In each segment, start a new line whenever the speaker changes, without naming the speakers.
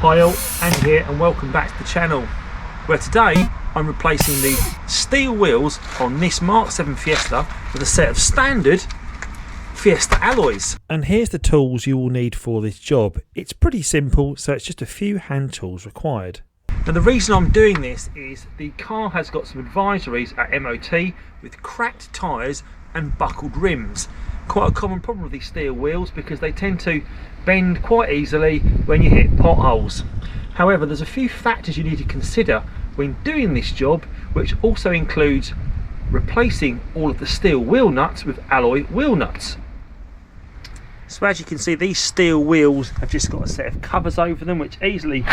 Hi all, Andy here and welcome back to the channel, where today I'm replacing the steel wheels on this Mk7 Fiesta with a set of standard Fiesta alloys. And here's the tools you will need for this job. It's pretty simple, so it's just a few hand tools required. Now the reason I'm doing this is the car has got some advisories at MOT with cracked tyres and buckled rims. Quite a common problem with these steel wheels because they tend to bend quite easily when you hit potholes. However, there's a few factors you need to consider when doing this job, which also includes replacing all of the steel wheel nuts with alloy wheel nuts. So as you can see, these steel wheels have just got a set of covers over them which easily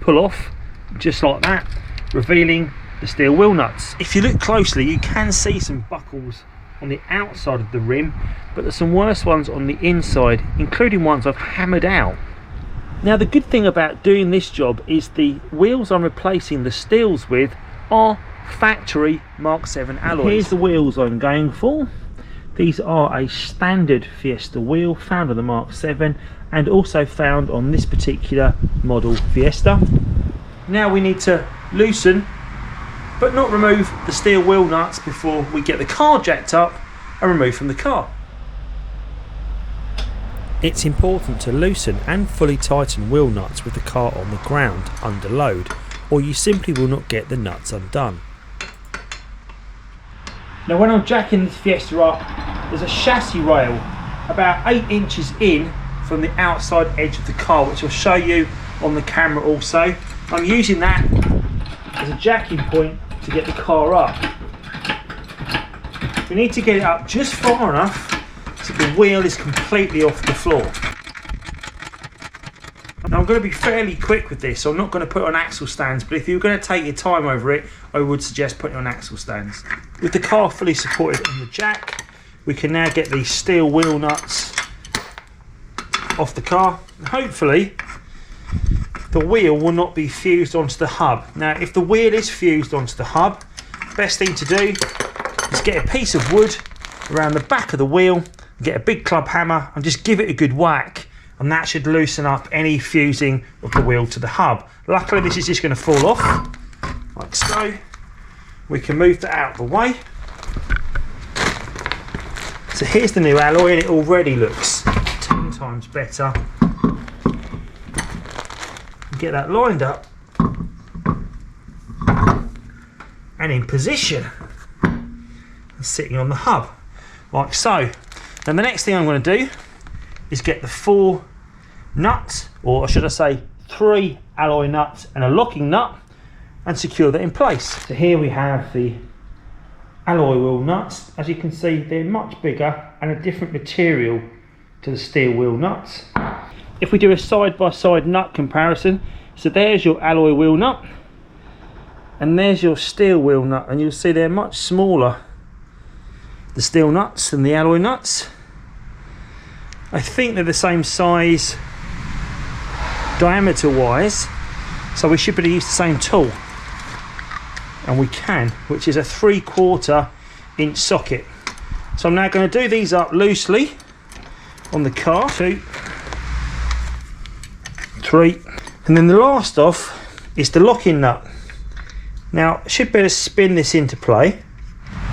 pull off just like that, revealing the steel wheel nuts. If you look closely, you can see some buckles on the outside of the rim, but there's some worse ones on the inside, including ones I've hammered out. Now the good thing about doing this job is the wheels I'm replacing the steels with are factory Mk7 alloys. Here's the wheels I'm going for. These are a standard Fiesta wheel found on the Mk7 and also found on this particular model Fiesta. Now we need to loosen but not remove the steel wheel nuts before we get the car jacked up and removed from the car. It's important to loosen and fully tighten wheel nuts with the car on the ground under load, or you simply will not get the nuts undone. Now when I'm jacking this Fiesta up, there's a chassis rail about 8 inches in from the outside edge of the car, which I'll show you on the camera also. I'm using that as a jacking point to get the car up. We need to get it up just far enough so the wheel is completely off the floor. Now I'm going to be fairly quick with this, so I'm not going to put it on axle stands, but if you're going to take your time over it, I would suggest putting it on axle stands. With the car fully supported on the jack, we can now get these steel wheel nuts off the car, and hopefully the wheel will not be fused onto the hub. Now if the wheel is fused onto the hub, best thing to do is get a piece of wood around the back of the wheel, get a big club hammer and just give it a good whack, and that should loosen up any fusing of the wheel to the hub. Luckily this is just going to fall off like so. We can move that out of the way. So here's the new alloy and it already looks 10 times better. Get that lined up and in position and sitting on the hub like so. Then the next thing I'm going to do is get the 4 nuts, or should I say 3 alloy nuts and a locking nut, and secure that in place. So here we have the alloy wheel nuts. As you can see, they're much bigger and a different material to the steel wheel nuts. If we do a side-by-side nut comparison, so there's your alloy wheel nut and there's your steel wheel nut, and you'll see they're much smaller, the steel nuts than the alloy nuts. I think they're the same size diameter wise, so we should be able to use the same tool, and we can, which is a 3/4 inch socket. So I'm now going to do these up loosely on the car. 2, 3, and then the last off is the locking nut. Now I should be able to spin this into play,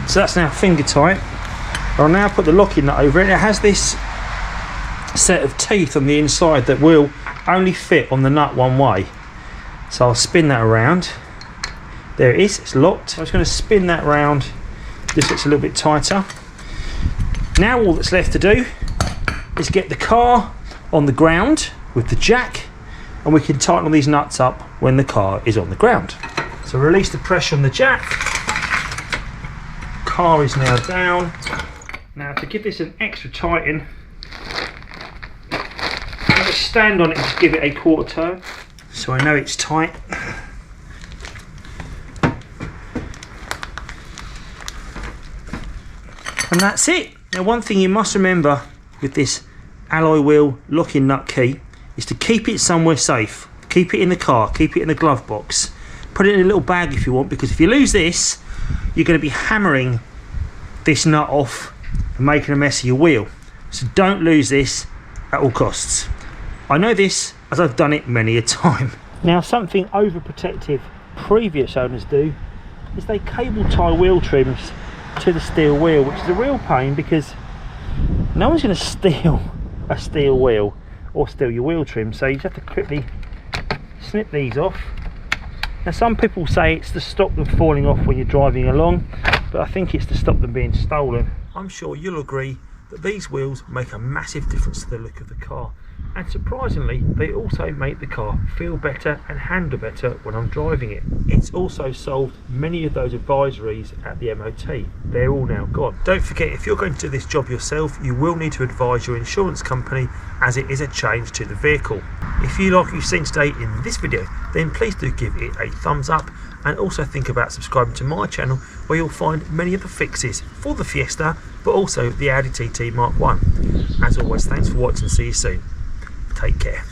so that's now finger tight. I'll now put the locking nut over it. It has this set of teeth on the inside that will only fit on the nut one way, so I'll spin that around. There it is, it's locked. I'm just going to spin that round just so it's a little bit tighter. Now all that's left to do is get the car on the ground with the jack, and we can tighten all these nuts up when the car is on the ground. So release the pressure on the jack. Car is now down. Now to give this an extra tighten, I'm going to stand on it and just give it a 1/4 turn so I know it's tight. And that's it. Now one thing you must remember with this alloy wheel locking nut key is to keep it somewhere safe. Keep it in the car, keep it in the glove box. Put it in a little bag if you want, because if you lose this, you're going to be hammering this nut off and making a mess of your wheel. So don't lose this at all costs. I know this as I've done it many a time. Now, something overprotective previous owners do is they cable tie wheel trims to the steel wheel, which is a real pain because no one's going to steal a steel wheel or steal your wheel trim, so you just have to quickly snip these off. Now, some people say it's to stop them falling off when you're driving along, but I think it's to stop them being stolen. I'm sure you'll agree that these wheels make a massive difference to the look of the car, and surprisingly they also make the car feel better and handle better when I'm driving it. It's also solved many of those advisories at the MOT. They're all now gone. Don't forget, if you're going to do this job yourself, you will need to advise your insurance company, as it is a change to the vehicle. If you like what you've seen today in this video, then please do give it a thumbs up, and also think about subscribing to my channel, where you'll find many of the fixes for the Fiesta, but also the Audi TT Mark 1. As always, thanks for watching, see you soon. Take care.